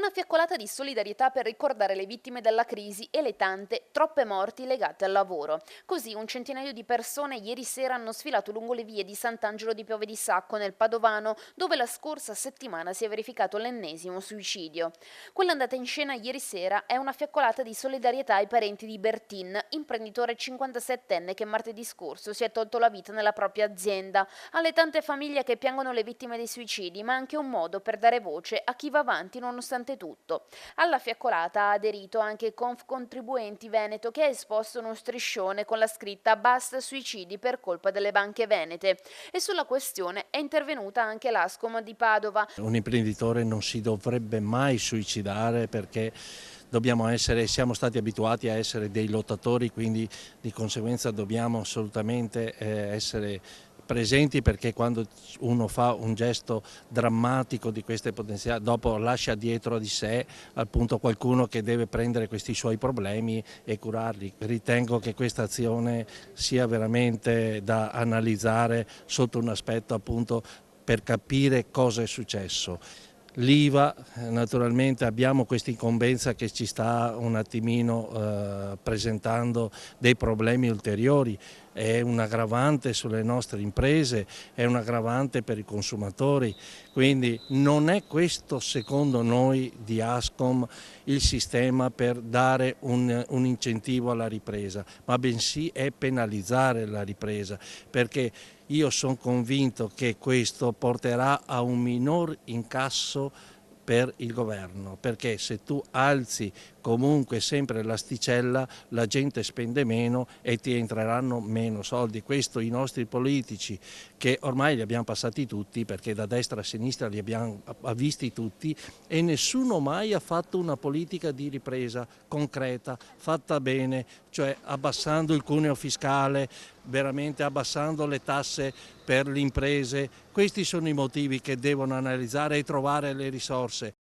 Una fiaccolata di solidarietà per ricordare le vittime della crisi e le tante, troppe morti legate al lavoro. Così un centinaio di persone ieri sera hanno sfilato lungo le vie di Sant'Angelo di Piove di Sacco nel Padovano, dove la scorsa settimana si è verificato l'ennesimo suicidio. Quella andata in scena ieri sera è una fiaccolata di solidarietà ai parenti di Bertin, imprenditore 57enne che martedì scorso si è tolto la vita nella propria azienda, alle tante famiglie che piangono le vittime dei suicidi, ma anche un modo per dare voce a chi va avanti nonostante tutto. Alla fiaccolata ha aderito anche Confcontribuenti Veneto, che ha esposto uno striscione con la scritta "Basta suicidi per colpa delle banche venete", e sulla questione è intervenuta anche l'Ascom di Padova. Un imprenditore non si dovrebbe mai suicidare perché siamo stati abituati a essere dei lottatori, quindi di conseguenza dobbiamo assolutamente essere presenti, perché quando uno fa un gesto drammatico di queste potenzialità, dopo lascia dietro di sé appunto qualcuno che deve prendere questi suoi problemi e curarli. Ritengo che questa azione sia veramente da analizzare sotto un aspetto appunto per capire cosa è successo. L'IVA, naturalmente abbiamo questa incombenza che ci sta un attimino presentando dei problemi ulteriori, è un aggravante sulle nostre imprese, è un aggravante per i consumatori, quindi non è questo, secondo noi di Ascom, il sistema per dare un incentivo alla ripresa, ma bensì è penalizzare la ripresa, perché io sono convinto che questo porterà a un minor incasso per il governo, perché se tu alzi comunque sempre l'asticella la gente spende meno e ti entreranno meno soldi. Questo i nostri politici, che ormai li abbiamo passati tutti, perché da destra a sinistra li abbiamo visti tutti, e nessuno mai ha fatto una politica di ripresa concreta, fatta bene, cioè abbassando il cuneo fiscale, veramente abbassando le tasse per le imprese. Questi sono i motivi che devono analizzare e trovare le risorse.